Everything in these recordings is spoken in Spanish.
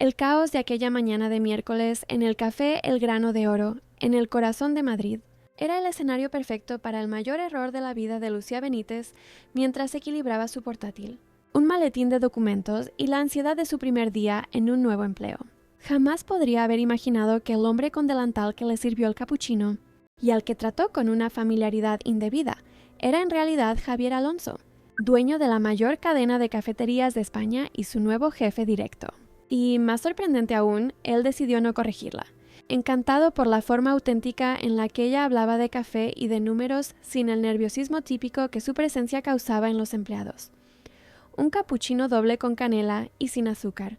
El caos de aquella mañana de miércoles en el café El Grano de Oro, en el corazón de Madrid, era el escenario perfecto para el mayor error de la vida de Lucía Benítez mientras equilibraba su portátil, un maletín de documentos y la ansiedad de su primer día en un nuevo empleo. Jamás podría haber imaginado que el hombre con delantal que le sirvió el capuchino y al que trató con una familiaridad indebida era en realidad Javier Alonso, dueño de la mayor cadena de cafeterías de España y su nuevo jefe directo. Y, más sorprendente aún, él decidió no corregirla, encantado por la forma auténtica en la que ella hablaba de café y de números sin el nerviosismo típico que su presencia causaba en los empleados. Un capuchino doble con canela y sin azúcar.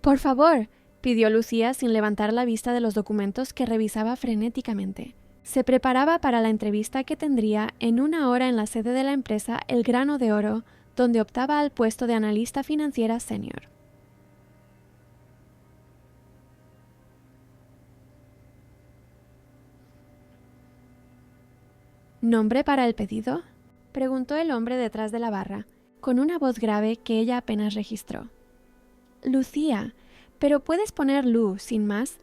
«Por favor», pidió Lucía sin levantar la vista de los documentos que revisaba frenéticamente. Se preparaba para la entrevista que tendría en 1 hora en la sede de la empresa El Grano de Oro, donde optaba al puesto de analista financiera senior. ¿Nombre para el pedido?, preguntó el hombre detrás de la barra, con una voz grave que ella apenas registró. «Lucía, pero puedes poner Lu, sin más»,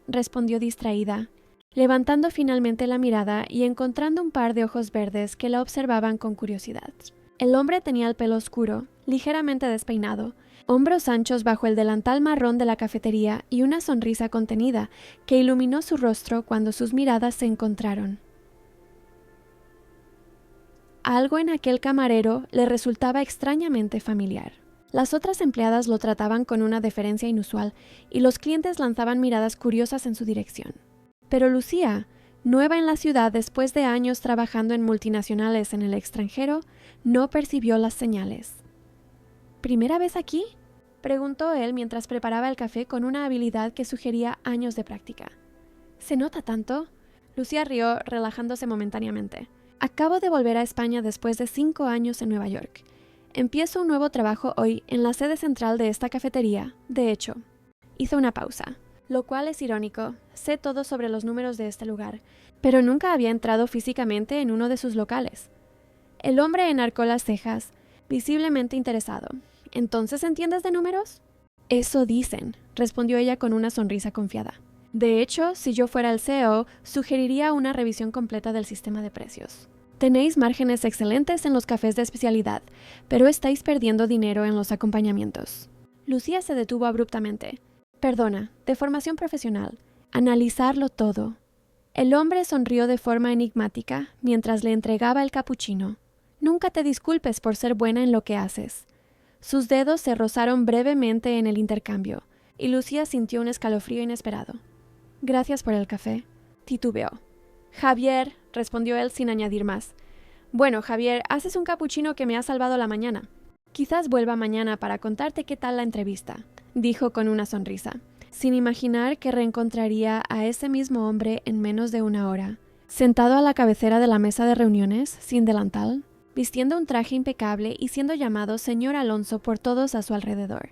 respondió distraída, levantando finalmente la mirada y encontrando un par de ojos verdes que la observaban con curiosidad. El hombre tenía el pelo oscuro, ligeramente despeinado, hombros anchos bajo el delantal marrón de la cafetería y una sonrisa contenida que iluminó su rostro cuando sus miradas se encontraron. Algo en aquel camarero le resultaba extrañamente familiar. Las otras empleadas lo trataban con una deferencia inusual y los clientes lanzaban miradas curiosas en su dirección. Pero Lucía, nueva en la ciudad después de años trabajando en multinacionales en el extranjero, no percibió las señales. «¿Primera vez aquí?», preguntó él mientras preparaba el café con una habilidad que sugería años de práctica. «¿Se nota tanto?», Lucía rió, relajándose momentáneamente. «Acabo de volver a España después de 5 años en Nueva York. Empiezo un nuevo trabajo hoy en la sede central de esta cafetería. De hecho», hizo una pausa, lo cual es irónico. «Sé todo sobre los números de este lugar, pero nunca había entrado físicamente en uno de sus locales». El hombre enarcó las cejas, visiblemente interesado. «¿Entonces entiendes de números?». «Eso dicen», respondió ella con una sonrisa confiada. «De hecho, si yo fuera el CEO, sugeriría una revisión completa del sistema de precios. Tenéis márgenes excelentes en los cafés de especialidad, pero estáis perdiendo dinero en los acompañamientos». Lucía se detuvo abruptamente. «Perdona, de formación profesional. Analizarlo todo». El hombre sonrió de forma enigmática mientras le entregaba el capuchino. «Nunca te disculpes por ser buena en lo que haces». Sus dedos se rozaron brevemente en el intercambio, y Lucía sintió un escalofrío inesperado. «Gracias por el café», titubeó. «Javier», respondió él sin añadir más. «Bueno, Javier, haces un capuchino que me ha salvado la mañana. Quizás vuelva mañana para contarte qué tal la entrevista», dijo con una sonrisa, sin imaginar que reencontraría a ese mismo hombre en menos de 1 hora, sentado a la cabecera de la mesa de reuniones, sin delantal, vistiendo un traje impecable y siendo llamado señor Alonso por todos a su alrededor.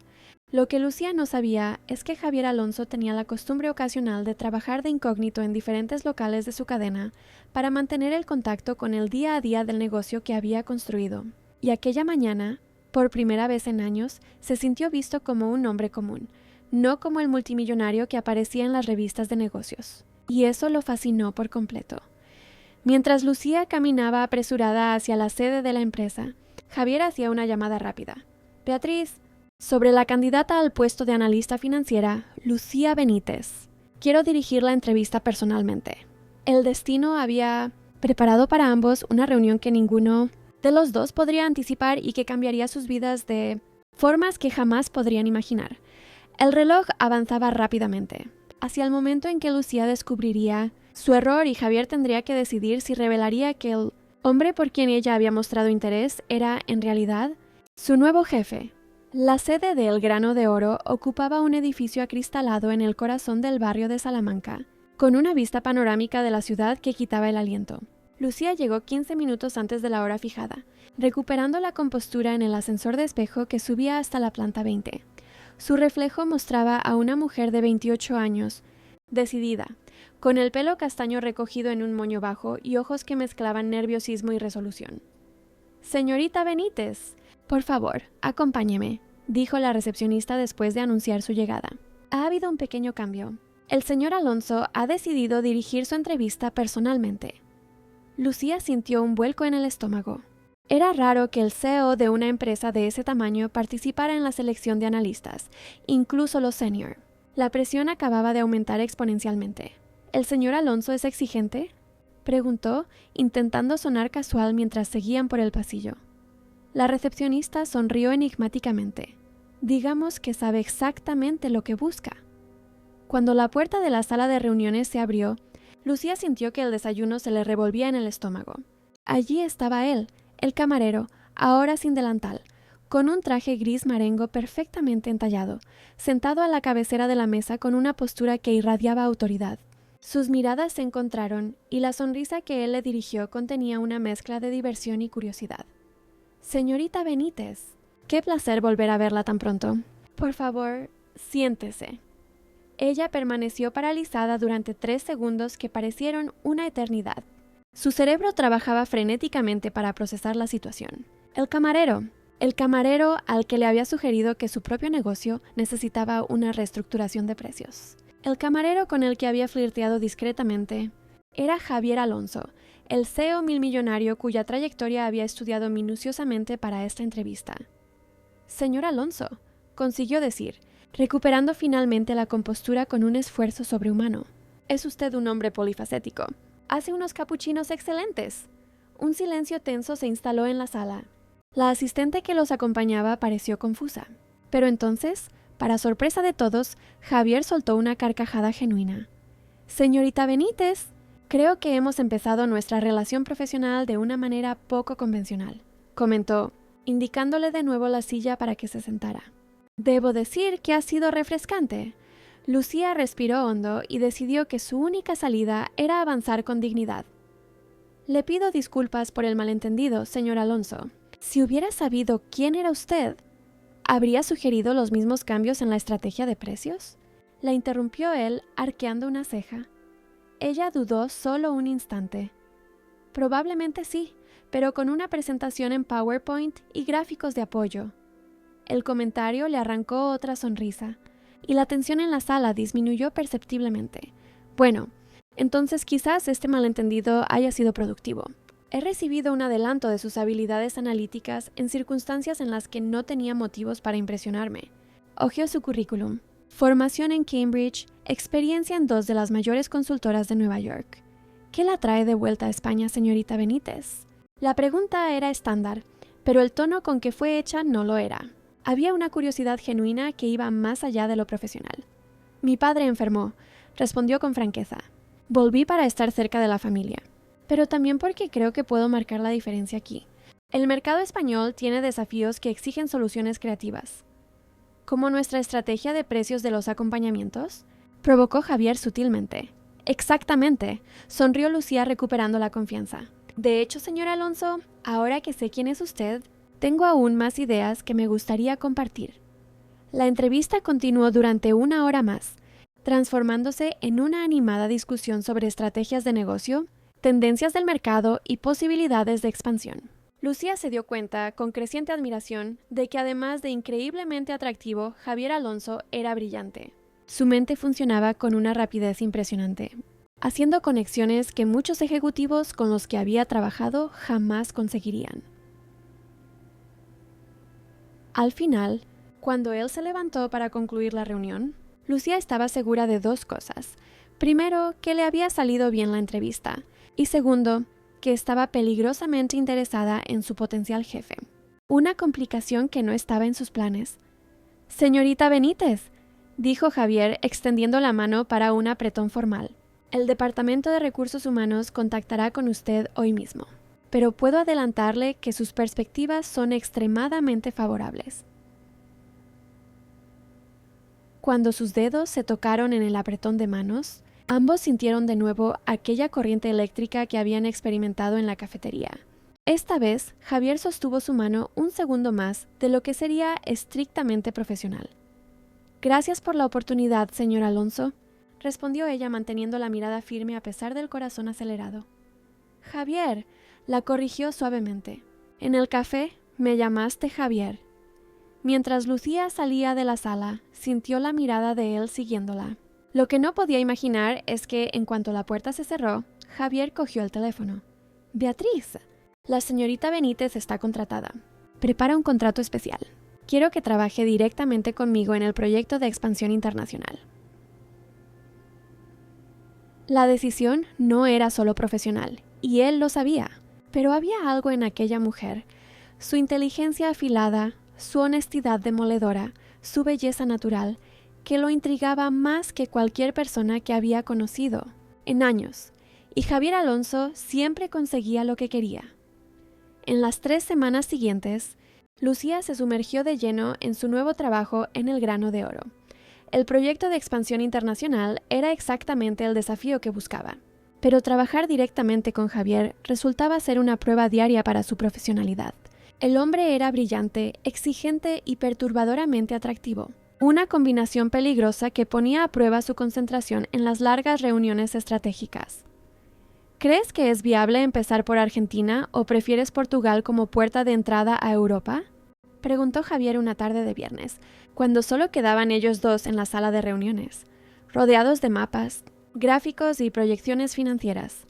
Lo que Lucía no sabía es que Javier Alonso tenía la costumbre ocasional de trabajar de incógnito en diferentes locales de su cadena para mantener el contacto con el día a día del negocio que había construido. Y aquella mañana, por primera vez en años, se sintió visto como un hombre común, no como el multimillonario que aparecía en las revistas de negocios. Y eso lo fascinó por completo. Mientras Lucía caminaba apresurada hacia la sede de la empresa, Javier hacía una llamada rápida. «Beatriz, sobre la candidata al puesto de analista financiera, Lucía Benítez. Quiero dirigir la entrevista personalmente». El destino había preparado para ambos una reunión que ninguno de los dos podría anticipar y que cambiaría sus vidas de formas que jamás podrían imaginar. El reloj avanzaba rápidamente, hacia el momento en que Lucía descubriría su error y Javier tendría que decidir si revelaría que el hombre por quien ella había mostrado interés era, en realidad, su nuevo jefe. La sede de El Grano de Oro ocupaba un edificio acristalado en el corazón del barrio de Salamanca, con una vista panorámica de la ciudad que quitaba el aliento. Lucía llegó 15 minutos antes de la hora fijada, recuperando la compostura en el ascensor de espejo que subía hasta la planta 20. Su reflejo mostraba a una mujer de 28 años, decidida, con el pelo castaño recogido en un moño bajo y ojos que mezclaban nerviosismo y resolución. «Señorita Benítez, por favor, acompáñeme», dijo la recepcionista después de anunciar su llegada. Ha habido un pequeño cambio. El señor Alonso ha decidido dirigir su entrevista personalmente. Lucía sintió un vuelco en el estómago. Era raro que el CEO de una empresa de ese tamaño participara en la selección de analistas, incluso los senior. La presión acababa de aumentar exponencialmente. ¿El señor Alonso es exigente?, preguntó, intentando sonar casual mientras seguían por el pasillo. La recepcionista sonrió enigmáticamente. Digamos que sabe exactamente lo que busca. Cuando la puerta de la sala de reuniones se abrió, Lucía sintió que el desayuno se le revolvía en el estómago. Allí estaba él, el camarero, ahora sin delantal, con un traje gris marengo perfectamente entallado, sentado a la cabecera de la mesa con una postura que irradiaba autoridad. Sus miradas se encontraron y la sonrisa que él le dirigió contenía una mezcla de diversión y curiosidad. «Señorita Benítez, qué placer volver a verla tan pronto. Por favor, siéntese». Ella permaneció paralizada durante 3 segundos que parecieron una eternidad. Su cerebro trabajaba frenéticamente para procesar la situación. El camarero al que le había sugerido que su propio negocio necesitaba una reestructuración de precios. El camarero con el que había flirteado discretamente era Javier Alonso, el CEO milmillonario cuya trayectoria había estudiado minuciosamente para esta entrevista. «Señor Alonso», consiguió decir, recuperando finalmente la compostura con un esfuerzo sobrehumano. «Es usted un hombre polifacético. Hace unos capuchinos excelentes». Un silencio tenso se instaló en la sala. La asistente que los acompañaba pareció confusa. Pero entonces, para sorpresa de todos, Javier soltó una carcajada genuina. «Señorita Benítez, creo que hemos empezado nuestra relación profesional de una manera poco convencional», comentó, indicándole de nuevo la silla para que se sentara. «Debo decir que ha sido refrescante». Lucía respiró hondo y decidió que su única salida era avanzar con dignidad. «Le pido disculpas por el malentendido, señor Alonso. Si hubiera sabido quién era usted, ¿habría sugerido los mismos cambios en la estrategia de precios?», la interrumpió él, arqueando una ceja. Ella dudó solo un instante. «Probablemente sí, pero con una presentación en PowerPoint y gráficos de apoyo». El comentario le arrancó otra sonrisa, y la tensión en la sala disminuyó perceptiblemente. «Bueno, entonces quizás este malentendido haya sido productivo. He recibido un adelanto de sus habilidades analíticas en circunstancias en las que no tenía motivos para impresionarme». Hojeó su currículum. Formación en Cambridge, experiencia en 2 de las mayores consultoras de Nueva York. ¿Qué la trae de vuelta a España, señorita Benítez? La pregunta era estándar, pero el tono con que fue hecha no lo era. Había una curiosidad genuina que iba más allá de lo profesional. «Mi padre enfermó», respondió con franqueza. «Volví para estar cerca de la familia, pero también porque creo que puedo marcar la diferencia aquí. El mercado español tiene desafíos que exigen soluciones creativas. ¿Como nuestra estrategia de precios de los acompañamientos?», provocó Javier sutilmente. «Exactamente», sonrió Lucía recuperando la confianza. «De hecho, señor Alonso, ahora que sé quién es usted, tengo aún más ideas que me gustaría compartir». La entrevista continuó durante 1 hora más, transformándose en una animada discusión sobre estrategias de negocio, tendencias del mercado y posibilidades de expansión. Lucía se dio cuenta, con creciente admiración, de que además de increíblemente atractivo, Javier Alonso era brillante. Su mente funcionaba con una rapidez impresionante, haciendo conexiones que muchos ejecutivos con los que había trabajado jamás conseguirían. Al final, cuando él se levantó para concluir la reunión, Lucía estaba segura de 2 cosas. Primero, que le había salido bien la entrevista, y segundo, que estaba peligrosamente interesada en su potencial jefe. Una complicación que no estaba en sus planes. «Señorita Benítez», dijo Javier extendiendo la mano para un apretón formal. «El Departamento de Recursos Humanos contactará con usted hoy mismo, pero puedo adelantarle que sus perspectivas son extremadamente favorables». Cuando sus dedos se tocaron en el apretón de manos, ambos sintieron de nuevo aquella corriente eléctrica que habían experimentado en la cafetería. Esta vez, Javier sostuvo su mano un segundo más de lo que sería estrictamente profesional. «Gracias por la oportunidad, señor Alonso», respondió ella manteniendo la mirada firme a pesar del corazón acelerado. «Javier», la corrigió suavemente. «En el café me llamaste Javier». Mientras Lucía salía de la sala, sintió la mirada de él siguiéndola. Lo que no podía imaginar es que, en cuanto la puerta se cerró, Javier cogió el teléfono. «Beatriz, la señorita Benítez está contratada. Prepara un contrato especial. Quiero que trabaje directamente conmigo en el proyecto de expansión internacional». La decisión no era solo profesional, y él lo sabía, pero había algo en aquella mujer. Su inteligencia afilada, su honestidad demoledora, su belleza natural, que lo intrigaba más que cualquier persona que había conocido en años, y Javier Alonso siempre conseguía lo que quería. En las 3 semanas siguientes, Lucía se sumergió de lleno en su nuevo trabajo en el grano de oro. El proyecto de expansión internacional era exactamente el desafío que buscaba, pero trabajar directamente con Javier resultaba ser una prueba diaria para su profesionalidad. El hombre era brillante, exigente y perturbadoramente atractivo, una combinación peligrosa que ponía a prueba su concentración en las largas reuniones estratégicas. ¿Crees que es viable empezar por Argentina o prefieres Portugal como puerta de entrada a Europa?, preguntó Javier una tarde de viernes, cuando solo quedaban ellos dos en la sala de reuniones, rodeados de mapas, gráficos y proyecciones financieras.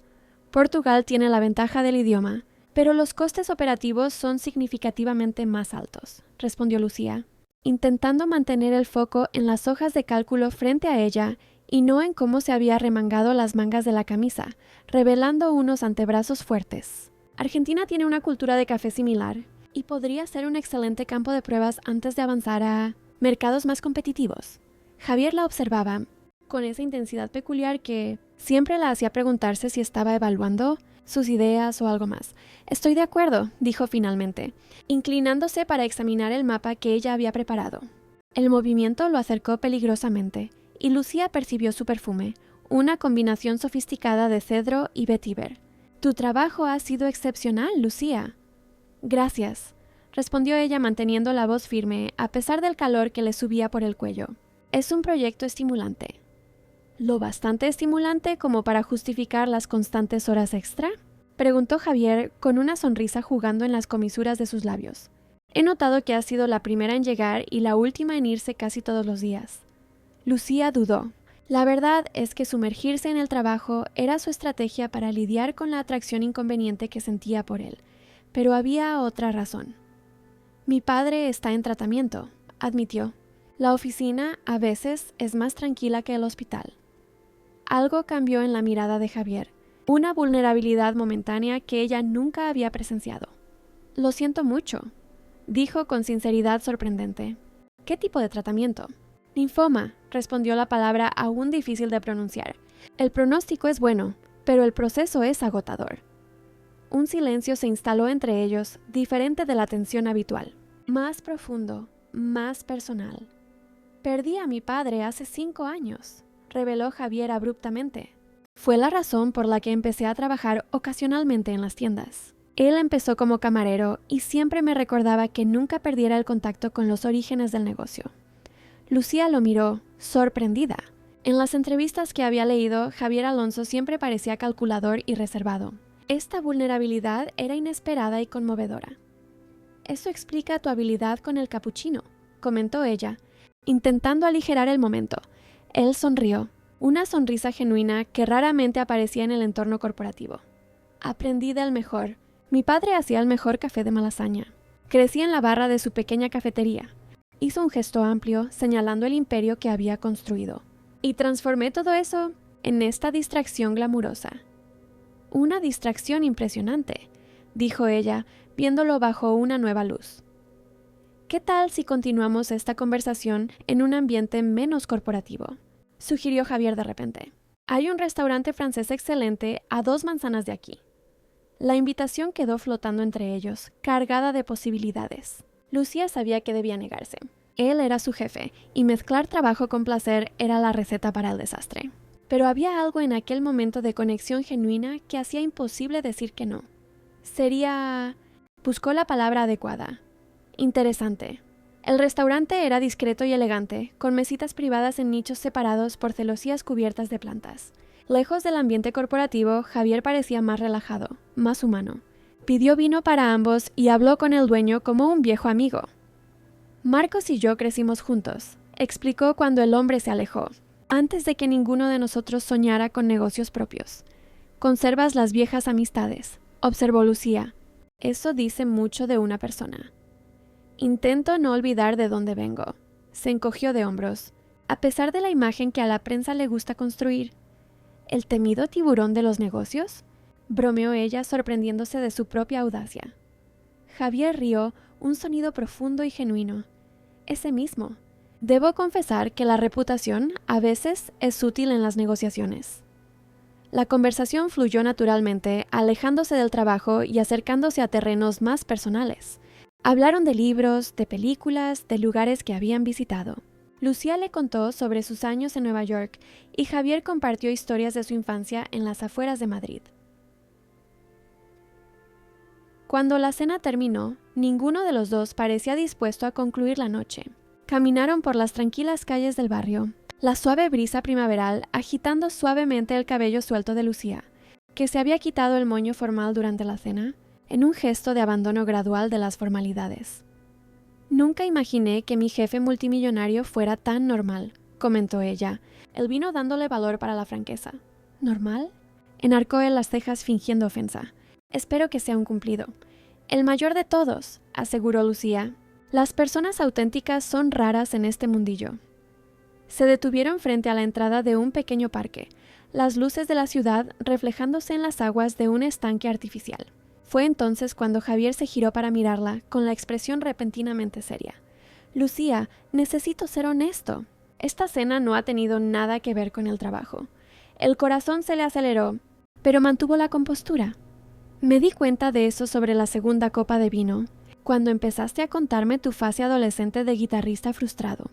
Portugal tiene la ventaja del idioma, pero los costes operativos son significativamente más altos, respondió Lucía, intentando mantener el foco en las hojas de cálculo frente a ella y no en cómo se había remangado las mangas de la camisa, revelando unos antebrazos fuertes. Argentina tiene una cultura de café similar y podría ser un excelente campo de pruebas antes de avanzar a mercados más competitivos. Javier la observaba con esa intensidad peculiar que siempre la hacía preguntarse si estaba evaluando sus ideas o algo más. «Estoy de acuerdo», dijo finalmente, inclinándose para examinar el mapa que ella había preparado. El movimiento lo acercó peligrosamente, y Lucía percibió su perfume, una combinación sofisticada de cedro y vetiver. «Tu trabajo ha sido excepcional, Lucía». «Gracias», respondió ella manteniendo la voz firme a pesar del calor que le subía por el cuello. «Es un proyecto estimulante». «¿Lo bastante estimulante como para justificar las constantes horas extra?», preguntó Javier con una sonrisa jugando en las comisuras de sus labios. «He notado que has sido la primera en llegar y la última en irse casi todos los días». Lucía dudó. La verdad es que sumergirse en el trabajo era su estrategia para lidiar con la atracción inconveniente que sentía por él, pero había otra razón. «Mi padre está en tratamiento», admitió. «La oficina a veces es más tranquila que el hospital». Algo cambió en la mirada de Javier, una vulnerabilidad momentánea que ella nunca había presenciado. «Lo siento mucho», dijo con sinceridad sorprendente. «¿Qué tipo de tratamiento?» «Linfoma», respondió la palabra aún difícil de pronunciar. «El pronóstico es bueno, pero el proceso es agotador». Un silencio se instaló entre ellos, diferente de la tensión habitual. Más profundo, más personal. «Perdí a mi padre hace 5 años», reveló Javier abruptamente. «Fue la razón por la que empecé a trabajar ocasionalmente en las tiendas. Él empezó como camarero y siempre me recordaba que nunca perdiera el contacto con los orígenes del negocio». Lucía lo miró, sorprendida. En las entrevistas que había leído, Javier Alonso siempre parecía calculador y reservado. Esta vulnerabilidad era inesperada y conmovedora. «Eso explica tu habilidad con el capuchino», comentó ella, intentando aligerar el momento. Él sonrió, una sonrisa genuina que raramente aparecía en el entorno corporativo. «Aprendí del mejor. Mi padre hacía el mejor café de Malasaña. Crecí en la barra de su pequeña cafetería». Hizo un gesto amplio, señalando el imperio que había construido. «Y transformé todo eso en esta distracción glamurosa». «Una distracción impresionante», dijo ella, viéndolo bajo una nueva luz. «¿Qué tal si continuamos esta conversación en un ambiente menos corporativo?», sugirió Javier de repente. «Hay un restaurante francés excelente a 2 manzanas de aquí». La invitación quedó flotando entre ellos, cargada de posibilidades. Lucía sabía que debía negarse. Él era su jefe, y mezclar trabajo con placer era la receta para el desastre. Pero había algo en aquel momento de conexión genuina que hacía imposible decir que no. Buscó la palabra adecuada. Interesante. El restaurante era discreto y elegante, con mesitas privadas en nichos separados por celosías cubiertas de plantas. Lejos del ambiente corporativo, Javier parecía más relajado, más humano. Pidió vino para ambos y habló con el dueño como un viejo amigo. Marcos y yo crecimos juntos, explicó cuando el hombre se alejó, antes de que ninguno de nosotros soñara con negocios propios. Conservas las viejas amistades, observó Lucía. Eso dice mucho de una persona. Intento no olvidar de dónde vengo. Se encogió de hombros, a pesar de la imagen que a la prensa le gusta construir. ¿El temido tiburón de los negocios?, bromeó ella, sorprendiéndose de su propia audacia. Javier rió, un sonido profundo y genuino. Ese mismo. Debo confesar que la reputación a veces es útil en las negociaciones. La conversación fluyó naturalmente, alejándose del trabajo y acercándose a terrenos más personales. Hablaron de libros, de películas, de lugares que habían visitado. Lucía le contó sobre sus años en Nueva York y Javier compartió historias de su infancia en las afueras de Madrid. Cuando la cena terminó, ninguno de los dos parecía dispuesto a concluir la noche. Caminaron por las tranquilas calles del barrio, la suave brisa primaveral agitando suavemente el cabello suelto de Lucía, que se había quitado el moño formal durante la cena, en un gesto de abandono gradual de las formalidades. Nunca imaginé que mi jefe multimillonario fuera tan normal, comentó ella. Él vino dándole valor para la franqueza. ¿Normal? Enarcó él las cejas fingiendo ofensa. Espero que sea un cumplido. El mayor de todos, aseguró Lucía. Las personas auténticas son raras en este mundillo. Se detuvieron frente a la entrada de un pequeño parque, las luces de la ciudad reflejándose en las aguas de un estanque artificial. Fue entonces cuando Javier se giró para mirarla, con la expresión repentinamente seria. Lucía, necesito ser honesto. Esta cena no ha tenido nada que ver con el trabajo. El corazón se le aceleró, pero mantuvo la compostura. Me di cuenta de eso sobre la segunda copa de vino, cuando empezaste a contarme tu fase adolescente de guitarrista frustrado.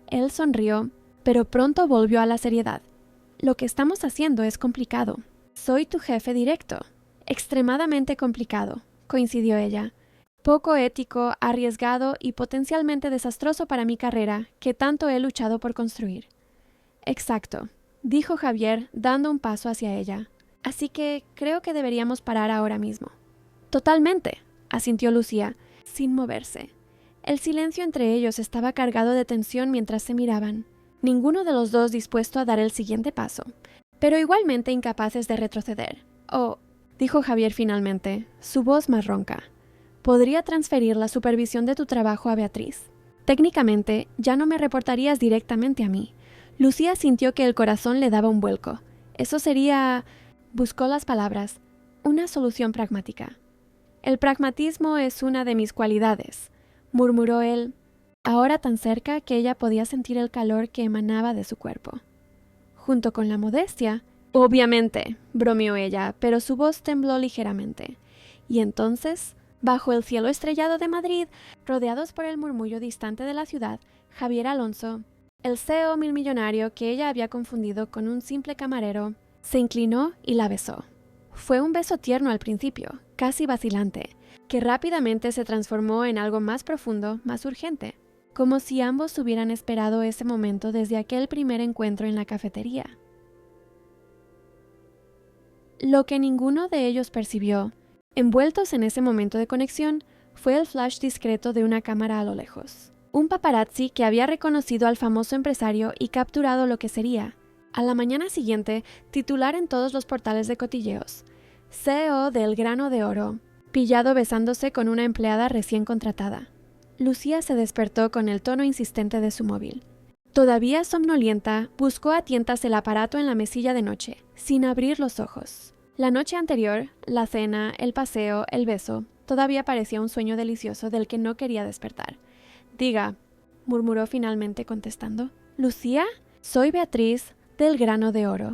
Él sonrió, pero pronto volvió a la seriedad. Lo que estamos haciendo es complicado. Soy tu jefe directo. Extremadamente complicado, coincidió ella. Poco ético, arriesgado y potencialmente desastroso para mi carrera, que tanto he luchado por construir. Exacto, dijo Javier, dando un paso hacia ella. Así que creo que deberíamos parar ahora mismo. Totalmente, asintió Lucía, sin moverse. El silencio entre ellos estaba cargado de tensión mientras se miraban. Ninguno de los dos dispuesto a dar el siguiente paso, pero igualmente incapaces de retroceder. Oh, dijo Javier finalmente, su voz más ronca. Podría transferir la supervisión de tu trabajo a Beatriz. Técnicamente, ya no me reportarías directamente a mí. Lucía sintió que el corazón le daba un vuelco. Eso sería... Buscó las palabras. Una solución pragmática. El pragmatismo es una de mis cualidades, murmuró él, ahora tan cerca que ella podía sentir el calor que emanaba de su cuerpo. Junto con la modestia, obviamente, bromeó ella, pero su voz tembló ligeramente. Y entonces, bajo el cielo estrellado de Madrid, rodeados por el murmullo distante de la ciudad, Javier Alonso, el CEO milmillonario que ella había confundido con un simple camarero, se inclinó y la besó. Fue un beso tierno al principio, casi vacilante, que rápidamente se transformó en algo más profundo, más urgente, como si ambos hubieran esperado ese momento desde aquel primer encuentro en la cafetería. Lo que ninguno de ellos percibió, envueltos en ese momento de conexión, fue el flash discreto de una cámara a lo lejos. Un paparazzi que había reconocido al famoso empresario y capturado lo que sería, a la mañana siguiente, titular en todos los portales de cotilleos. CEO del Grano de Oro, pillado besándose con una empleada recién contratada. Lucía se despertó con el tono insistente de su móvil. Todavía somnolienta, buscó a tientas el aparato en la mesilla de noche, sin abrir los ojos. La noche anterior, la cena, el paseo, el beso, todavía parecía un sueño delicioso del que no quería despertar. Diga, murmuró finalmente contestando. Lucía, soy Beatriz, del Grano de Oro.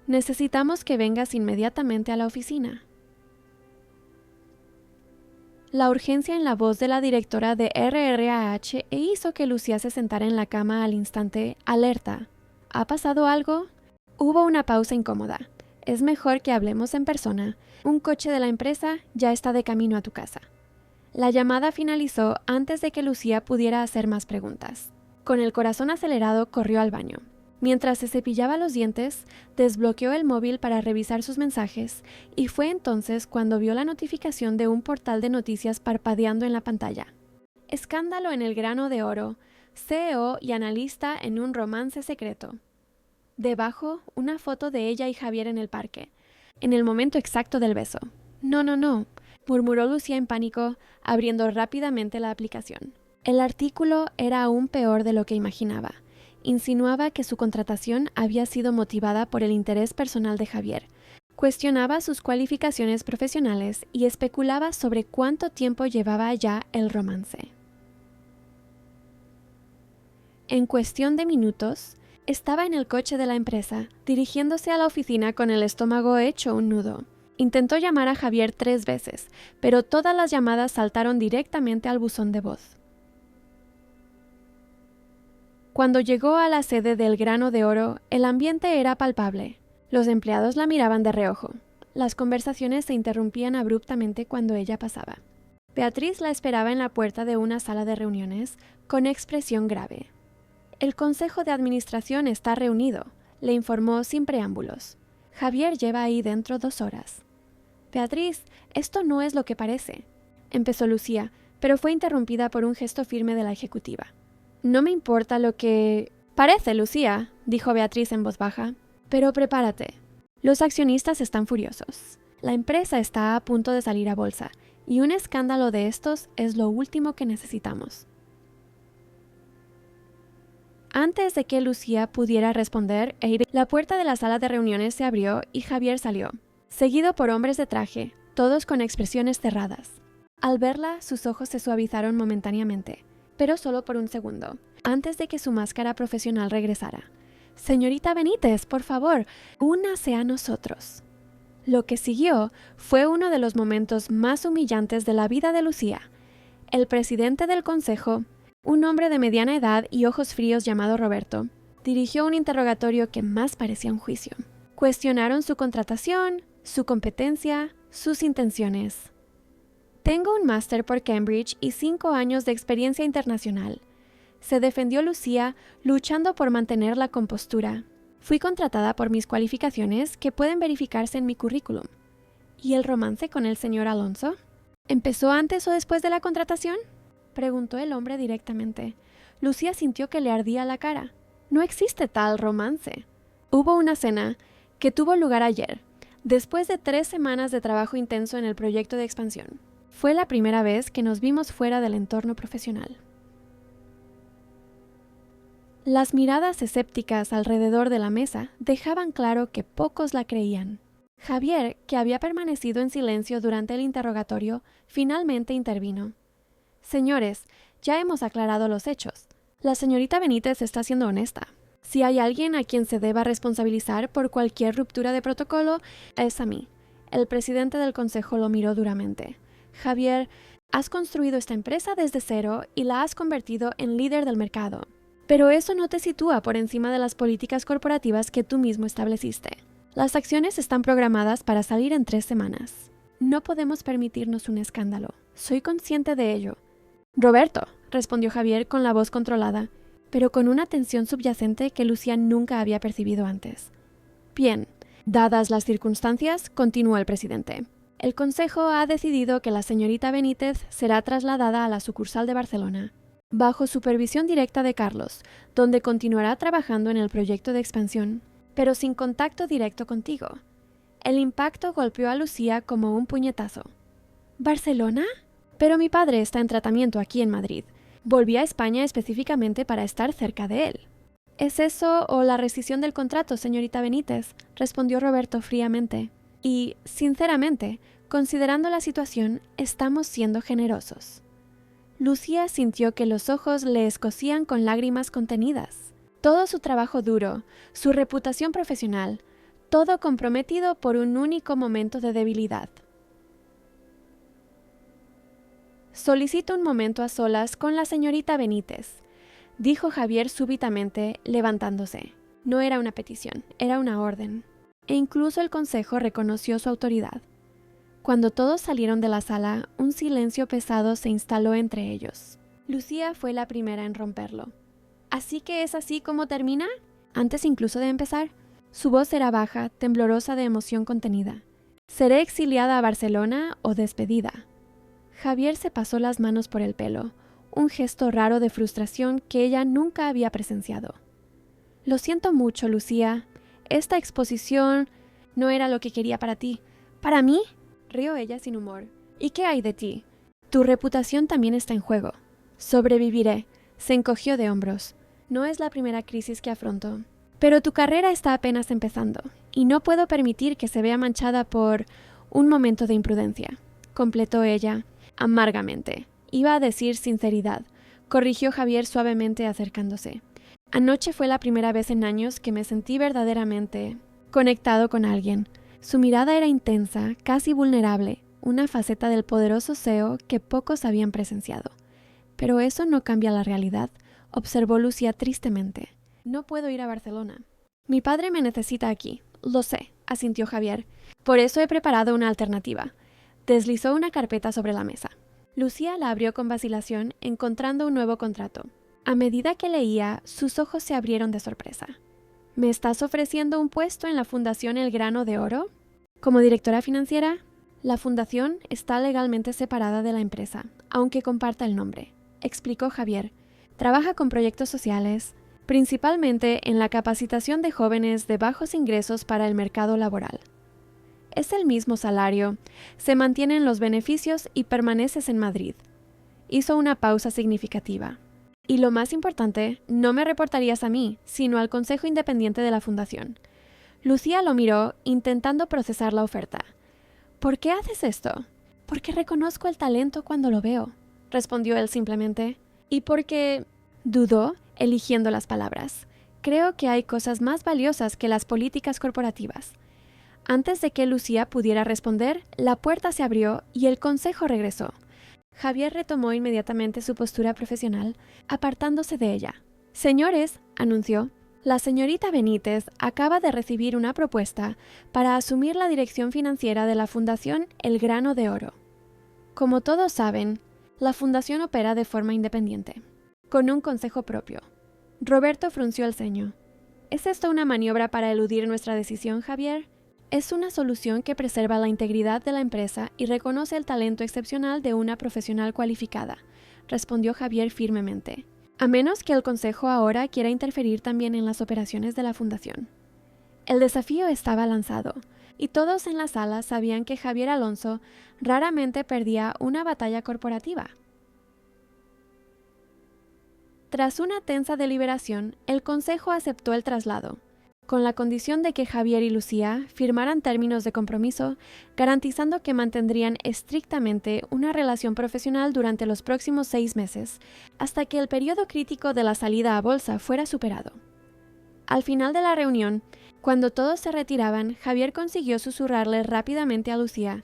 Necesitamos que vengas inmediatamente a la oficina. La urgencia en la voz de la directora de RRAH hizo que Lucía se sentara en la cama al instante, alerta. ¿Ha pasado algo? Hubo una pausa incómoda. Es mejor que hablemos en persona. Un coche de la empresa ya está de camino a tu casa. La llamada finalizó antes de que Lucía pudiera hacer más preguntas. Con el corazón acelerado, corrió al baño. Mientras se cepillaba los dientes, desbloqueó el móvil para revisar sus mensajes y fue entonces cuando vio la notificación de un portal de noticias parpadeando en la pantalla. Escándalo en el Grano de Oro. CEO y analista en un romance secreto. Debajo, una foto de ella y Javier en el parque, en el momento exacto del beso. No, no, no, murmuró Lucía en pánico, abriendo rápidamente la aplicación. El artículo era aún peor de lo que imaginaba. Insinuaba que su contratación había sido motivada por el interés personal de Javier. Cuestionaba sus cualificaciones profesionales y especulaba sobre cuánto tiempo llevaba ya el romance. En cuestión de minutos, estaba en el coche de la empresa, dirigiéndose a la oficina con el estómago hecho un nudo. Intentó llamar a Javier 3 veces, pero todas las llamadas saltaron directamente al buzón de voz. Cuando llegó a la sede del Grano de Oro, el ambiente era palpable. Los empleados la miraban de reojo. Las conversaciones se interrumpían abruptamente cuando ella pasaba. Beatriz la esperaba en la puerta de una sala de reuniones, con expresión grave. El Consejo de Administración está reunido, le informó sin preámbulos. Javier lleva ahí dentro 2 horas. Beatriz, esto no es lo que parece, empezó Lucía, pero fue interrumpida por un gesto firme de la ejecutiva. No me importa lo que... Parece, Lucía, dijo Beatriz en voz baja, pero prepárate. Los accionistas están furiosos. La empresa está a punto de salir a bolsa, y un escándalo de estos es lo último que necesitamos. Antes de que Lucía pudiera responder, la puerta de la sala de reuniones se abrió y Javier salió, seguido por hombres de traje, todos con expresiones cerradas. Al verla, sus ojos se suavizaron momentáneamente, pero solo por un segundo, antes de que su máscara profesional regresara. «Señorita Benítez, por favor, únase a nosotros». Lo que siguió fue uno de los momentos más humillantes de la vida de Lucía. El presidente del consejo, un hombre de mediana edad y ojos fríos llamado Roberto, dirigió un interrogatorio que más parecía un juicio. Cuestionaron su contratación, su competencia, sus intenciones. «Tengo un máster por Cambridge y 5 años de experiencia internacional», se defendió Lucía, luchando por mantener la compostura. «Fui contratada por mis cualificaciones que pueden verificarse en mi currículum». «¿Y el romance con el señor Alonso? ¿Empezó antes o después de la contratación?», preguntó el hombre directamente. Lucía sintió que le ardía la cara. «No existe tal romance. Hubo una cena que tuvo lugar ayer, después de 3 semanas de trabajo intenso en el proyecto de expansión. Fue la primera vez que nos vimos fuera del entorno profesional». Las miradas escépticas alrededor de la mesa dejaban claro que pocos la creían. Javier, que había permanecido en silencio durante el interrogatorio, finalmente intervino. «Señores, ya hemos aclarado los hechos. La señorita Benítez está siendo honesta. Si hay alguien a quien se deba responsabilizar por cualquier ruptura de protocolo, es a mí». El presidente del consejo lo miró duramente. «Javier, has construido esta empresa desde cero y la has convertido en líder del mercado. Pero eso no te sitúa por encima de las políticas corporativas que tú mismo estableciste. Las acciones están programadas para salir en 3 semanas. No podemos permitirnos un escándalo. Soy consciente de ello». «Roberto», respondió Javier con la voz controlada, pero con una tensión subyacente que Lucía nunca había percibido antes. «Bien, dadas las circunstancias», continuó el presidente, «el Consejo ha decidido que la señorita Benítez será trasladada a la sucursal de Barcelona, bajo supervisión directa de Carlos, donde continuará trabajando en el proyecto de expansión, pero sin contacto directo contigo». El impacto golpeó a Lucía como un puñetazo. «¿Barcelona? Pero mi padre está en tratamiento aquí en Madrid. Volví a España específicamente para estar cerca de él». «¿Es eso o la rescisión del contrato, señorita Benítez?», respondió Roberto fríamente. «Y, sinceramente, considerando la situación, estamos siendo generosos». Lucía sintió que los ojos le escocían con lágrimas contenidas. Todo su trabajo duro, su reputación profesional, todo comprometido por un único momento de debilidad. «Solicito un momento a solas con la señorita Benítez», dijo Javier súbitamente, levantándose. No era una petición, era una orden. E incluso el consejo reconoció su autoridad. Cuando todos salieron de la sala, un silencio pesado se instaló entre ellos. Lucía fue la primera en romperlo. «¿Así que es así como termina?». Antes incluso de empezar, su voz era baja, temblorosa de emoción contenida. «¿Seré exiliada a Barcelona o despedida?». Javier se pasó las manos por el pelo. un gesto raro de frustración que ella nunca había presenciado. Lo siento mucho, Lucía. Esta exposición no era lo que quería para ti. ¿Para mí?, rió ella sin humor. ¿Y qué hay de ti? Tu reputación también está en juego. Sobreviviré. Se encogió de hombros. No es la primera crisis que afronto. Pero tu carrera está apenas empezando, y no puedo permitir que se vea manchada por un momento de imprudencia, completó ella, amargamente. Iba a decir sinceridad, corrigió Javier suavemente acercándose. Anoche fue la primera vez en años que me sentí verdaderamente conectado con alguien. Su mirada era intensa, casi vulnerable, una faceta del poderoso CEO que pocos habían presenciado. Pero eso no cambia la realidad, observó Lucía tristemente. No puedo ir a Barcelona. Mi padre me necesita aquí. Lo sé, asintió Javier. Por eso he preparado una alternativa. Deslizó una carpeta sobre la mesa. Lucía la abrió con vacilación, encontrando un nuevo contrato. A medida que leía, sus ojos se abrieron de sorpresa. ¿Me estás ofreciendo un puesto en la Fundación El Grano de Oro? Como directora financiera, la fundación está legalmente separada de la empresa, aunque comparta el nombre, explicó Javier. Trabaja con proyectos sociales, principalmente en la capacitación de jóvenes de bajos ingresos para el mercado laboral. Es el mismo salario, se mantienen los beneficios y permaneces en Madrid. Hizo una pausa significativa. Y lo más importante, no me reportarías a mí, sino al Consejo Independiente de la Fundación. Lucía lo miró, intentando procesar la oferta. ¿Por qué haces esto? Porque reconozco el talento cuando lo veo, respondió él simplemente. Y porque... dudó, eligiendo las palabras. Creo que hay cosas más valiosas que las políticas corporativas. Antes de que Lucía pudiera responder, la puerta se abrió y el consejo regresó. Javier retomó inmediatamente su postura profesional, apartándose de ella. «Señores», anunció, «la señorita Benítez acaba de recibir una propuesta para asumir la dirección financiera de la Fundación El Grano de Oro». Como todos saben, la fundación opera de forma independiente, con un consejo propio. Roberto frunció el ceño. ¿Es esto una maniobra para eludir nuestra decisión, Javier? Es una solución que preserva la integridad de la empresa y reconoce el talento excepcional de una profesional cualificada, respondió Javier firmemente, a menos que el Consejo ahora quiera interferir también en las operaciones de la Fundación. El desafío estaba lanzado, y todos en la sala sabían que Javier Alonso raramente perdía una batalla corporativa. Tras una tensa deliberación, el Consejo aceptó el traslado, con la condición de que Javier y Lucía firmaran términos de compromiso, garantizando que mantendrían estrictamente una relación profesional durante los próximos 6 meses, hasta que el periodo crítico de la salida a bolsa fuera superado. Al final de la reunión, cuando todos se retiraban, Javier consiguió susurrarle rápidamente a Lucía: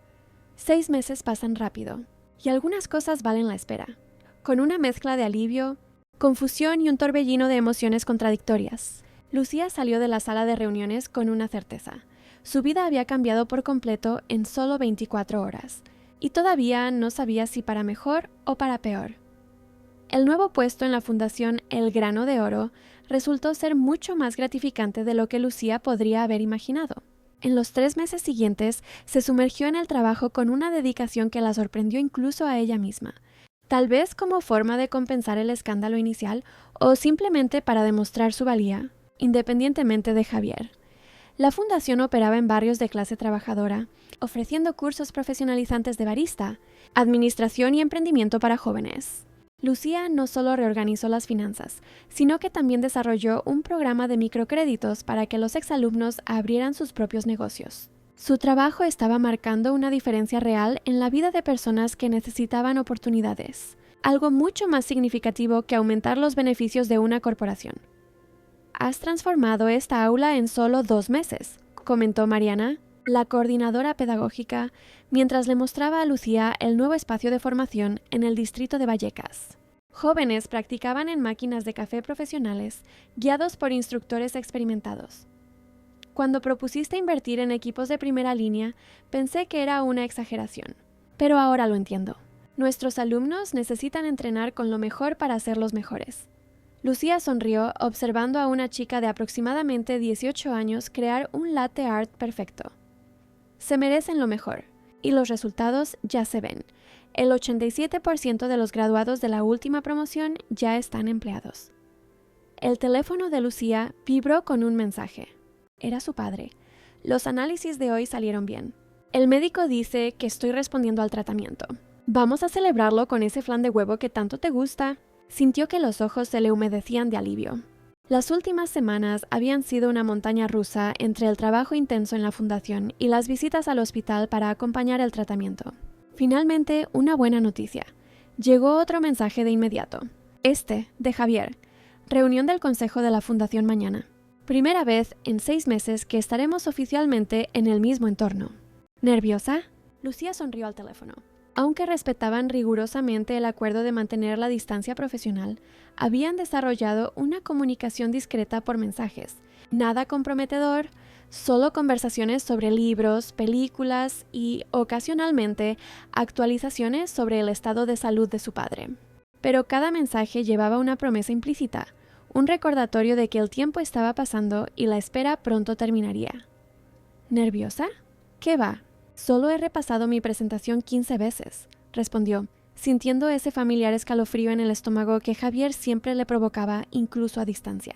6 meses pasan rápido, y algunas cosas valen la espera. Con una mezcla de alivio, confusión y un torbellino de emociones contradictorias, Lucía salió de la sala de reuniones con una certeza. Su vida había cambiado por completo en solo 24 horas, y todavía no sabía si para mejor o para peor. El nuevo puesto en la Fundación El Grano de Oro resultó ser mucho más gratificante de lo que Lucía podría haber imaginado. En los 3 meses siguientes se sumergió en el trabajo con una dedicación que la sorprendió incluso a ella misma, tal vez como forma de compensar el escándalo inicial o simplemente para demostrar su valía, independientemente de Javier. La fundación operaba en barrios de clase trabajadora, ofreciendo cursos profesionalizantes de barista, administración y emprendimiento para jóvenes. Lucía no solo reorganizó las finanzas, sino que también desarrolló un programa de microcréditos para que los exalumnos abrieran sus propios negocios. Su trabajo estaba marcando una diferencia real en la vida de personas que necesitaban oportunidades, algo mucho más significativo que aumentar los beneficios de una corporación. «Has transformado esta aula en solo 2 meses», comentó Mariana, la coordinadora pedagógica, mientras le mostraba a Lucía el nuevo espacio de formación en el distrito de Vallecas. Jóvenes practicaban en máquinas de café profesionales, guiados por instructores experimentados. Cuando propusiste invertir en equipos de primera línea, pensé que era una exageración, pero ahora lo entiendo. Nuestros alumnos necesitan entrenar con lo mejor para ser los mejores. Lucía sonrió observando a una chica de aproximadamente 18 años crear un latte art perfecto. Se merecen lo mejor, y los resultados ya se ven. El 87% de los graduados de la última promoción ya están empleados. El teléfono de Lucía vibró con un mensaje. Era su padre. Los análisis de hoy salieron bien. El médico dice que estoy respondiendo al tratamiento. ¿Vamos a celebrarlo con ese flan de huevo que tanto te gusta? Sintió que los ojos se le humedecían de alivio. Las últimas semanas habían sido una montaña rusa entre el trabajo intenso en la fundación y las visitas al hospital para acompañar el tratamiento. Finalmente, una buena noticia. Llegó otro mensaje de inmediato. De Javier. Reunión del Consejo de la Fundación mañana. Primera vez en 6 meses que estaremos oficialmente en el mismo entorno. ¿Nerviosa? Lucía sonrió al teléfono. Aunque respetaban rigurosamente el acuerdo de mantener la distancia profesional, habían desarrollado una comunicación discreta por mensajes. Nada comprometedor, solo conversaciones sobre libros, películas y, ocasionalmente, actualizaciones sobre el estado de salud de su padre. Pero cada mensaje llevaba una promesa implícita, un recordatorio de que el tiempo estaba pasando y la espera pronto terminaría. ¿Nerviosa? ¿Qué va? Solo he repasado mi presentación 15 veces, respondió, sintiendo ese familiar escalofrío en el estómago que Javier siempre le provocaba incluso a distancia.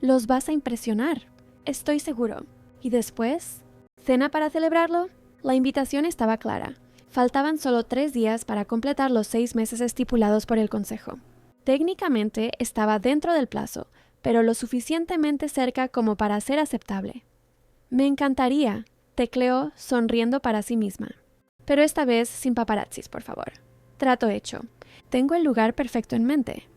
Los vas a impresionar, estoy seguro. ¿Y después? ¿Cena para celebrarlo? La invitación estaba clara. Faltaban solo 3 días para completar los 6 meses estipulados por el Consejo. Técnicamente estaba dentro del plazo, pero lo suficientemente cerca como para ser aceptable. Me encantaría, tecleó sonriendo para sí misma. Pero esta vez sin paparazzis, por favor. Trato hecho. Tengo el lugar perfecto en mente.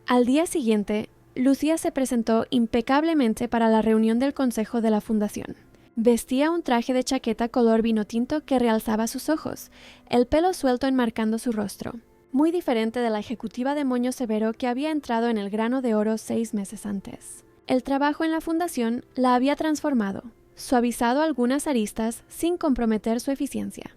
Al día siguiente, Lucía se presentó impecablemente para la reunión del Consejo de la Fundación. Vestía un traje de chaqueta color vino tinto que realzaba sus ojos, el pelo suelto enmarcando su rostro, muy diferente de la ejecutiva de moño severo que había entrado en el grano de oro 6 meses antes. El trabajo en la fundación la había transformado, suavizado algunas aristas sin comprometer su eficiencia.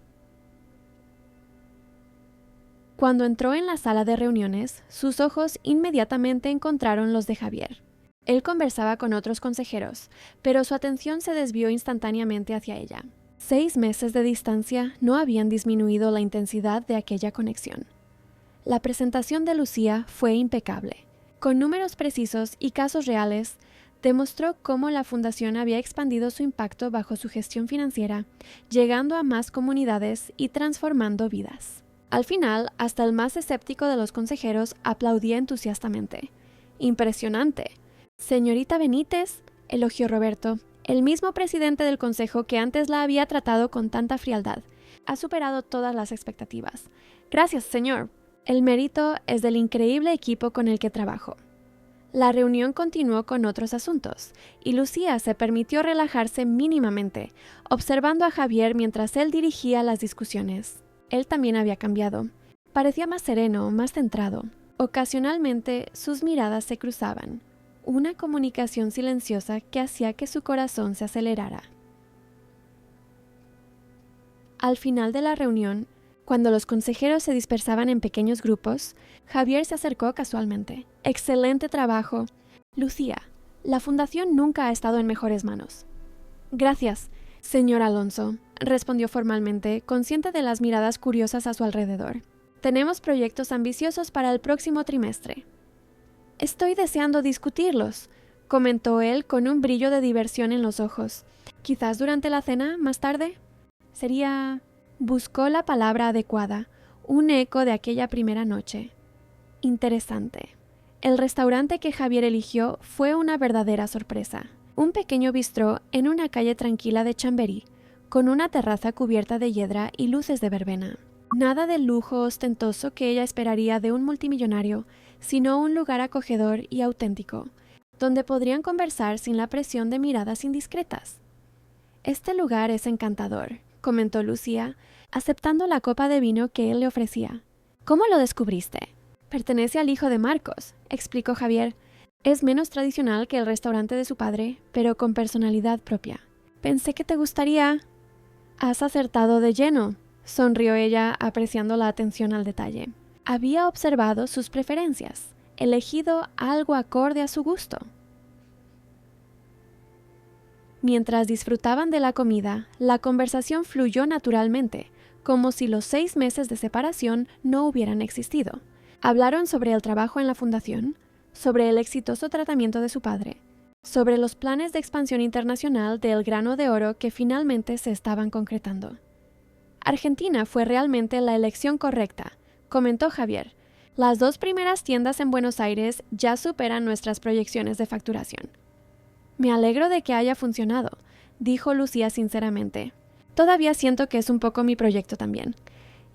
Cuando entró en la sala de reuniones, sus ojos inmediatamente encontraron los de Javier. Él conversaba con otros consejeros, pero su atención se desvió instantáneamente hacia ella. 6 meses de distancia no habían disminuido la intensidad de aquella conexión. La presentación de Lucía fue impecable. Con números precisos y casos reales, demostró cómo la fundación había expandido su impacto bajo su gestión financiera, llegando a más comunidades y transformando vidas. Al final, hasta el más escéptico de los consejeros aplaudía entusiastamente. ¡Impresionante! Señorita Benítez, elogió Roberto, el mismo presidente del consejo que antes la había tratado con tanta frialdad. Ha superado todas las expectativas. Gracias, señor. El mérito es del increíble equipo con el que trabajo. La reunión continuó con otros asuntos, y Lucía se permitió relajarse mínimamente, observando a Javier mientras él dirigía las discusiones. Él también había cambiado. Parecía más sereno, más centrado. Ocasionalmente sus miradas se cruzaban, una comunicación silenciosa que hacía que su corazón se acelerara. Al final de la reunión, cuando los consejeros se dispersaban en pequeños grupos, Javier se acercó casualmente. ¡Excelente trabajo! Lucía, la fundación nunca ha estado en mejores manos. Gracias, señor Alonso, respondió formalmente, consciente de las miradas curiosas a su alrededor. Tenemos proyectos ambiciosos para el próximo trimestre. Estoy deseando discutirlos, comentó él con un brillo de diversión en los ojos. Quizás durante la cena, más tarde. Sería... Buscó la palabra adecuada, un eco de aquella primera noche. Interesante. El restaurante que Javier eligió fue una verdadera sorpresa. Un pequeño bistró en una calle tranquila de Chamberí, con una terraza cubierta de hiedra y luces de verbena. Nada del lujo ostentoso que ella esperaría de un multimillonario, sino un lugar acogedor y auténtico, donde podrían conversar sin la presión de miradas indiscretas. Este lugar es encantador, comentó Lucía, aceptando la copa de vino que él le ofrecía. ¿Cómo lo descubriste? Pertenece al hijo de Marcos, explicó Javier. Es menos tradicional que el restaurante de su padre, pero con personalidad propia. Pensé que te gustaría. Has acertado de lleno, sonrió ella, apreciando la atención al detalle. Había observado sus preferencias, elegido algo acorde a su gusto. Mientras disfrutaban de la comida, la conversación fluyó naturalmente, como si los 6 meses de separación no hubieran existido. Hablaron sobre el trabajo en la fundación, sobre el exitoso tratamiento de su padre, sobre los planes de expansión internacional del grano de oro que finalmente se estaban concretando. Argentina fue realmente la elección correcta, comentó Javier. Las 2 primeras tiendas en Buenos Aires ya superan nuestras proyecciones de facturación. Me alegro de que haya funcionado, dijo Lucía sinceramente. Todavía siento que es un poco mi proyecto también.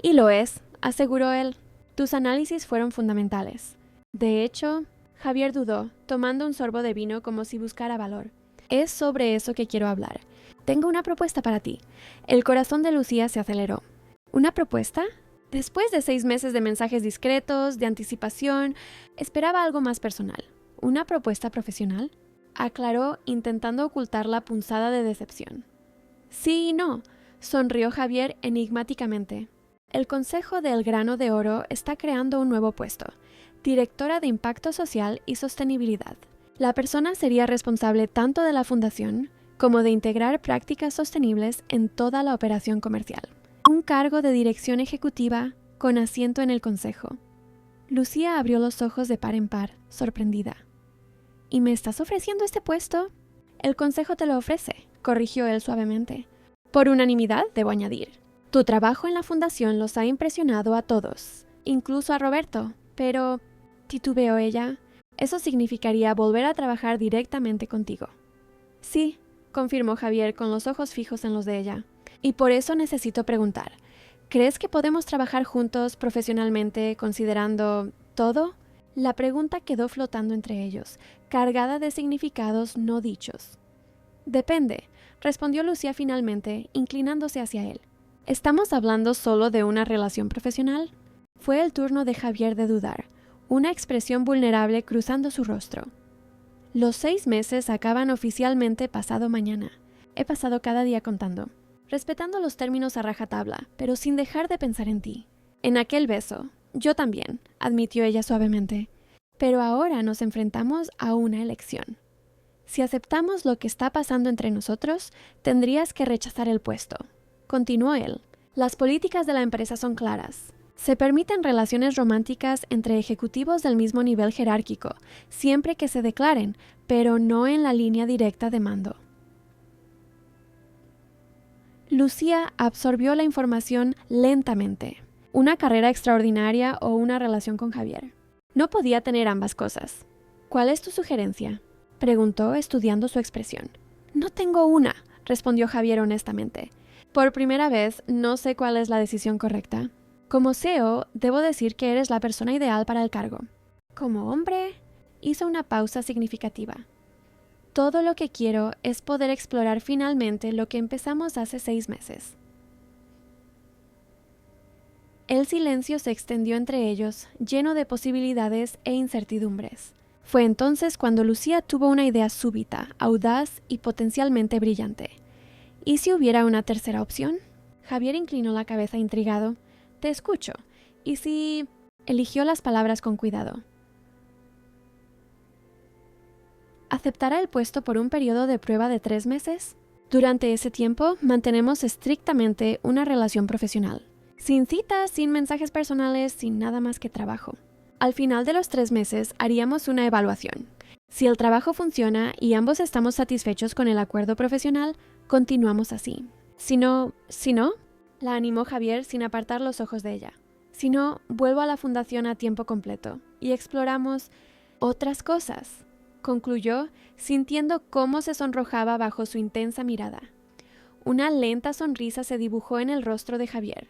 Y lo es, aseguró él. Tus análisis fueron fundamentales. De hecho, Javier dudó, tomando un sorbo de vino como si buscara valor. Es sobre eso que quiero hablar. Tengo una propuesta para ti. El corazón de Lucía se aceleró. ¿Una propuesta? Después de 6 meses de mensajes discretos, de anticipación, esperaba algo más personal. ¿Una propuesta profesional? Aclaró, intentando ocultar la punzada de decepción. Sí y no, sonrió Javier enigmáticamente. El Consejo del Grano de Oro está creando un nuevo puesto, Directora de Impacto Social y Sostenibilidad. La persona sería responsable tanto de la fundación como de integrar prácticas sostenibles en toda la operación comercial. Un cargo de dirección ejecutiva con asiento en el Consejo. Lucía abrió los ojos de par en par, sorprendida. ¿Y me estás ofreciendo este puesto? El Consejo te lo ofrece, corrigió él suavemente. Por unanimidad, debo añadir. Tu trabajo en la fundación los ha impresionado a todos, incluso a Roberto, pero, titubeó ella, eso significaría volver a trabajar directamente contigo. Sí, confirmó Javier con los ojos fijos en los de ella. Y por eso necesito preguntar, ¿crees que podemos trabajar juntos profesionalmente considerando todo? La pregunta quedó flotando entre ellos, cargada de significados no dichos. Depende, respondió Lucía finalmente, inclinándose hacia él. ¿Estamos hablando solo de una relación profesional? Fue el turno de Javier de dudar, una expresión vulnerable cruzando su rostro. Los 6 meses acaban oficialmente pasado mañana. He pasado cada día contando, respetando los términos a rajatabla, pero sin dejar de pensar en ti. En aquel beso, yo también, admitió ella suavemente. Pero ahora nos enfrentamos a una elección. Si aceptamos lo que está pasando entre nosotros, tendrías que rechazar el puesto. Continuó él. Las políticas de la empresa son claras. Se permiten relaciones románticas entre ejecutivos del mismo nivel jerárquico, siempre que se declaren, pero no en la línea directa de mando. Lucía absorbió la información lentamente. Una carrera extraordinaria o una relación con Javier. No podía tener ambas cosas. ¿Cuál es tu sugerencia?, preguntó, estudiando su expresión. No tengo una, respondió Javier honestamente. Por primera vez, no sé cuál es la decisión correcta. Como CEO, debo decir que eres la persona ideal para el cargo. Como hombre, hizo una pausa significativa. Todo lo que quiero es poder explorar finalmente lo que empezamos hace 6 meses. El silencio se extendió entre ellos, lleno de posibilidades e incertidumbres. Fue entonces cuando Lucía tuvo una idea súbita, audaz y potencialmente brillante. ¿Y si hubiera una tercera opción? Javier inclinó la cabeza intrigado. Te escucho. ¿Y si...? Eligió las palabras con cuidado. ¿Aceptará el puesto por un periodo de prueba de 3 meses? Durante ese tiempo, mantenemos estrictamente una relación profesional. Sin citas, sin mensajes personales, sin nada más que trabajo. Al final de los 3 meses, haríamos una evaluación. Si el trabajo funciona y ambos estamos satisfechos con el acuerdo profesional, continuamos así. Si no, la animó Javier sin apartar los ojos de ella. Si no, vuelvo a la fundación a tiempo completo y exploramos otras cosas, concluyó, sintiendo cómo se sonrojaba bajo su intensa mirada. Una lenta sonrisa se dibujó en el rostro de Javier.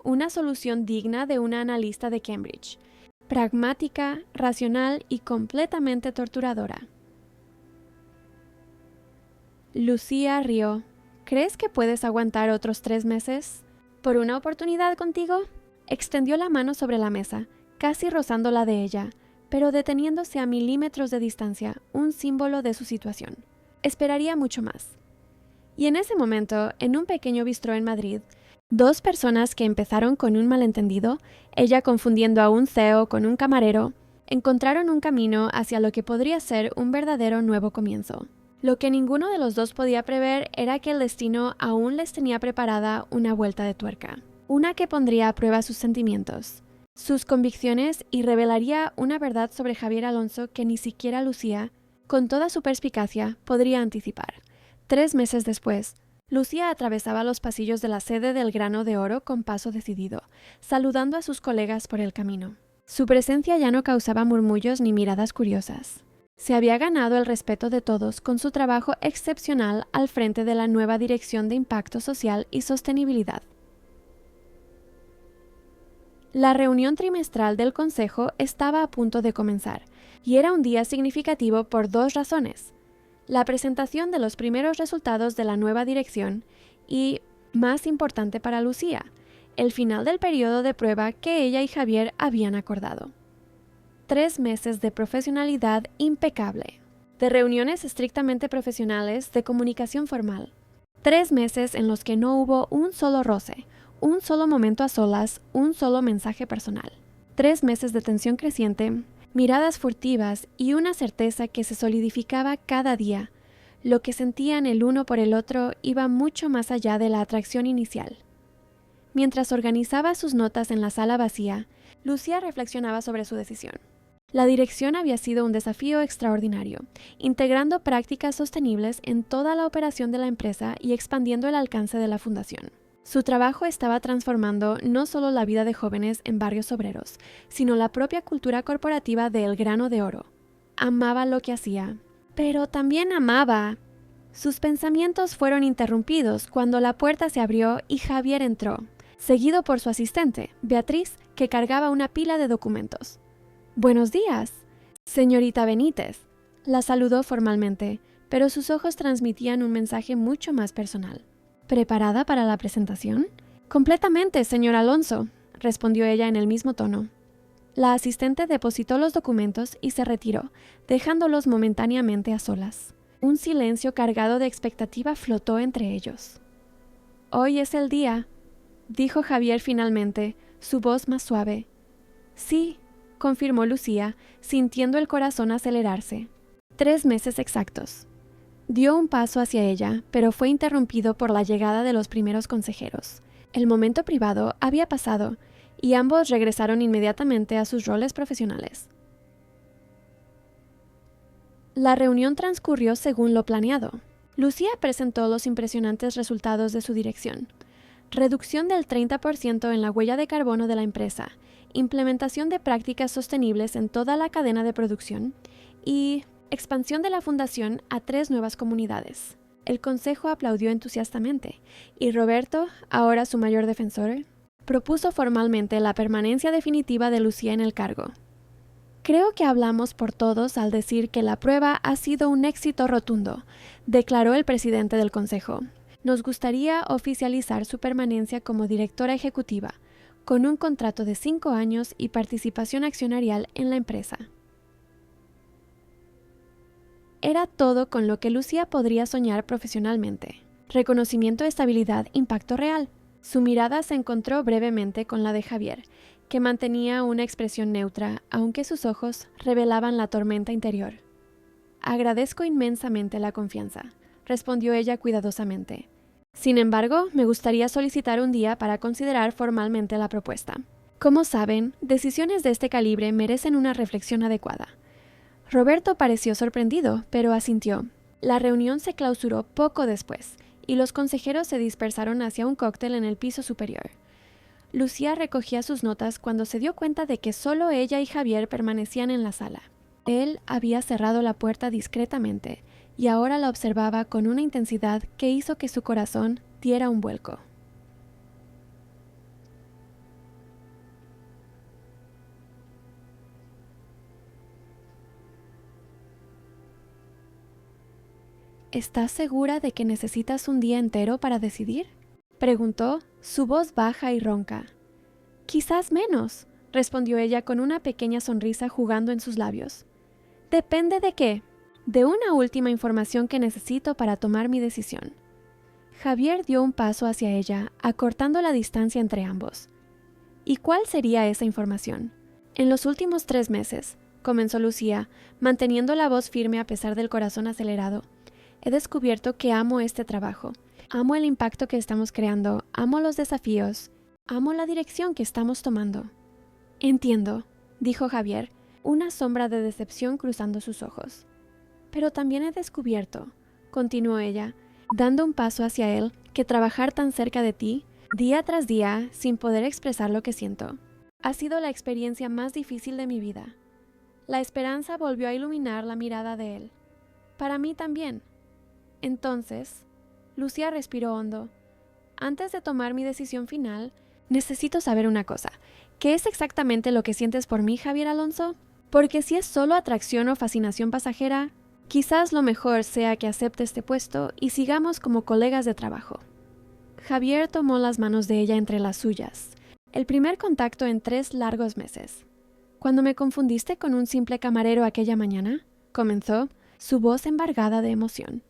Una solución digna de una analista de Cambridge, pragmática, racional y completamente torturadora. Lucía rió. ¿Crees que puedes aguantar otros 3 meses? ¿Por una oportunidad contigo? Extendió la mano sobre la mesa, casi rozando la de ella, pero deteniéndose a milímetros de distancia, un símbolo de su situación. Esperaría mucho más. Y en ese momento, en un pequeño bistró en Madrid, 2 personas que empezaron con un malentendido, ella confundiendo a un CEO con un camarero, encontraron un camino hacia lo que podría ser un verdadero nuevo comienzo. Lo que ninguno de los dos podía prever era que el destino aún les tenía preparada una vuelta de tuerca, una que pondría a prueba sus sentimientos, sus convicciones y revelaría una verdad sobre Javier Alonso que ni siquiera Lucía, con toda su perspicacia, podría anticipar. 3 meses después, Lucía atravesaba los pasillos de la sede del Grano de Oro con paso decidido, saludando a sus colegas por el camino. Su presencia ya no causaba murmullos ni miradas curiosas. Se había ganado el respeto de todos con su trabajo excepcional al frente de la nueva Dirección de Impacto Social y Sostenibilidad. La reunión trimestral del Consejo estaba a punto de comenzar, y era un día significativo por 2 razones: la presentación de los primeros resultados de la nueva dirección y, más importante para Lucía, el final del periodo de prueba que ella y Javier habían acordado. 3 meses de profesionalidad impecable, de reuniones estrictamente profesionales, de comunicación formal. 3 meses en los que no hubo un solo roce, un solo momento a solas, un solo mensaje personal. 3 meses de tensión creciente, miradas furtivas y una certeza que se solidificaba cada día. Lo que sentían el uno por el otro iba mucho más allá de la atracción inicial. Mientras organizaba sus notas en la sala vacía, Lucía reflexionaba sobre su decisión. La dirección había sido un desafío extraordinario, integrando prácticas sostenibles en toda la operación de la empresa y expandiendo el alcance de la fundación. Su trabajo estaba transformando no solo la vida de jóvenes en barrios obreros, sino la propia cultura corporativa de El Grano de Oro. Amaba lo que hacía, pero también amaba. Sus pensamientos fueron interrumpidos cuando la puerta se abrió y Javier entró, seguido por su asistente, Beatriz, que cargaba una pila de documentos. «Buenos días, señorita Benítez», la saludó formalmente, pero sus ojos transmitían un mensaje mucho más personal. «¿Preparada para la presentación?» «Completamente, señor Alonso», respondió ella en el mismo tono. La asistente depositó los documentos y se retiró, dejándolos momentáneamente a solas. Un silencio cargado de expectativa flotó entre ellos. «Hoy es el día», dijo Javier finalmente, su voz más suave. «Sí», confirmó Lucía, sintiendo el corazón acelerarse. 3 meses exactos. Dio un paso hacia ella, pero fue interrumpido por la llegada de los primeros consejeros. El momento privado había pasado, y ambos regresaron inmediatamente a sus roles profesionales. La reunión transcurrió según lo planeado. Lucía presentó los impresionantes resultados de su dirección. Reducción del 30% en la huella de carbono de la empresa, implementación de prácticas sostenibles en toda la cadena de producción y expansión de la fundación a 3 nuevas comunidades. El consejo aplaudió entusiastamente, y Roberto, ahora su mayor defensor, propuso formalmente la permanencia definitiva de Lucía en el cargo. «Creo que hablamos por todos al decir que la prueba ha sido un éxito rotundo», declaró el presidente del consejo. «Nos gustaría oficializar su permanencia como directora ejecutiva, con un contrato de 5 años y participación accionarial en la empresa». Era todo con lo que Lucía podría soñar profesionalmente. Reconocimiento, estabilidad, impacto real. Su mirada se encontró brevemente con la de Javier, que mantenía una expresión neutra, aunque sus ojos revelaban la tormenta interior. «Agradezco inmensamente la confianza», respondió ella cuidadosamente. «Sin embargo, me gustaría solicitar un día para considerar formalmente la propuesta. Como saben, decisiones de este calibre merecen una reflexión adecuada». Roberto pareció sorprendido, pero asintió. La reunión se clausuró poco después, y los consejeros se dispersaron hacia un cóctel en el piso superior. Lucía recogía sus notas cuando se dio cuenta de que solo ella y Javier permanecían en la sala. Él había cerrado la puerta discretamente, y ahora la observaba con una intensidad que hizo que su corazón diera un vuelco. «¿Estás segura de que necesitas un día entero para decidir?», preguntó, su voz baja y ronca. «Quizás menos», respondió ella con una pequeña sonrisa jugando en sus labios. «¿Depende de qué?» «De una última información que necesito para tomar mi decisión». Javier dio un paso hacia ella, acortando la distancia entre ambos. «¿Y cuál sería esa información?» «En los últimos 3 meses», comenzó Lucía, manteniendo la voz firme a pesar del corazón acelerado, He descubierto que amo este trabajo. Amo el impacto que estamos creando, amo los desafíos, amo la dirección que estamos tomando. Entiendo, dijo Javier, una sombra de decepción cruzando sus ojos. Pero también he descubierto, continuó ella, dando un paso hacia él, que trabajar tan cerca de ti, día tras día, sin poder expresar lo que siento, ha sido la experiencia más difícil de mi vida. La esperanza volvió a iluminar la mirada de él. Para mí también. Entonces, Lucía respiró hondo. Antes de tomar mi decisión final, necesito saber una cosa. ¿Qué es exactamente lo que sientes por mí, Javier Alonso? Porque si es solo atracción o fascinación pasajera, quizás lo mejor sea que acepte este puesto y sigamos como colegas de trabajo. Javier tomó las manos de ella entre las suyas. El primer contacto en 3 largos meses. Cuando me confundiste con un simple camarero aquella mañana, comenzó, su voz embargada de emoción.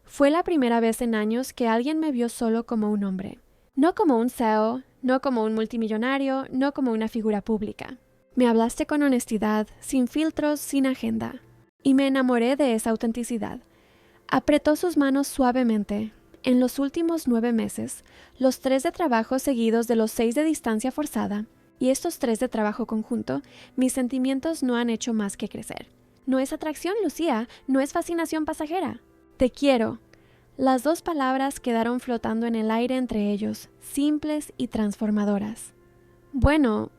Fue la primera vez en años que alguien me vio solo como un hombre. No como un CEO, no como un multimillonario, no como una figura pública. Me hablaste con honestidad, sin filtros, sin agenda. Y me enamoré de esa autenticidad. Apretó sus manos suavemente. En los últimos 9 meses, los 3 de trabajo seguidos de los 6 de distancia forzada, y estos 3 de trabajo conjunto, mis sentimientos no han hecho más que crecer. No es atracción, Lucía, no es fascinación pasajera. Te quiero. Las 2 palabras quedaron flotando en el aire entre ellos, simples y transformadoras. Bueno,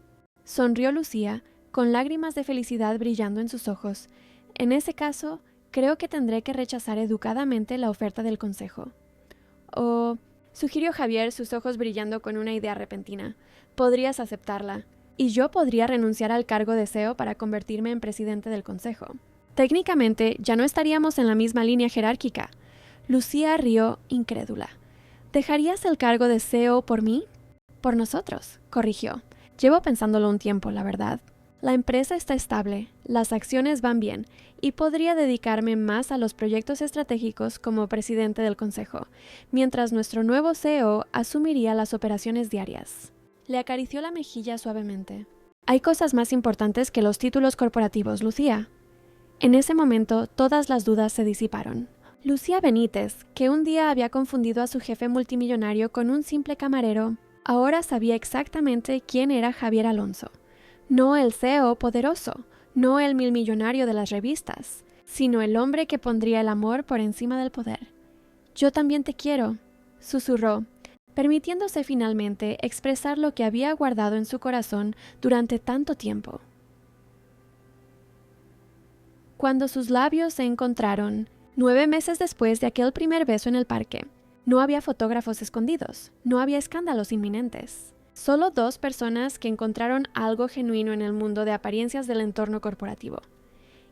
sonrió Lucía, con lágrimas de felicidad brillando en sus ojos. En ese caso, creo que tendré que rechazar educadamente la oferta del consejo. Sugirió Javier, sus ojos brillando con una idea repentina. Podrías aceptarla, y yo podría renunciar al cargo de CEO para convertirme en presidente del consejo. Técnicamente, ya no estaríamos en la misma línea jerárquica. Lucía rió incrédula. ¿Dejarías el cargo de CEO por mí? Por nosotros, corrigió. Llevo pensándolo un tiempo, la verdad. La empresa está estable, las acciones van bien, y podría dedicarme más a los proyectos estratégicos como presidente del consejo, mientras nuestro nuevo CEO asumiría las operaciones diarias. Le acarició la mejilla suavemente. Hay cosas más importantes que los títulos corporativos, Lucía. En ese momento, todas las dudas se disiparon. Lucía Benítez, que un día había confundido a su jefe multimillonario con un simple camarero, ahora sabía exactamente quién era Javier Alonso. No el CEO poderoso, no el milmillonario de las revistas, sino el hombre que pondría el amor por encima del poder. Yo también te quiero, susurró, permitiéndose finalmente expresar lo que había guardado en su corazón durante tanto tiempo. Cuando sus labios se encontraron, 9 meses después de aquel primer beso en el parque, no había fotógrafos escondidos, no había escándalos inminentes. Solo 2 personas que encontraron algo genuino en el mundo de apariencias del entorno corporativo.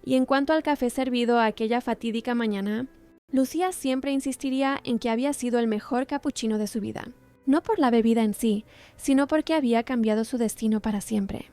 Y en cuanto al café servido aquella fatídica mañana, Lucía siempre insistiría en que había sido el mejor capuchino de su vida. No por la bebida en sí, sino porque había cambiado su destino para siempre.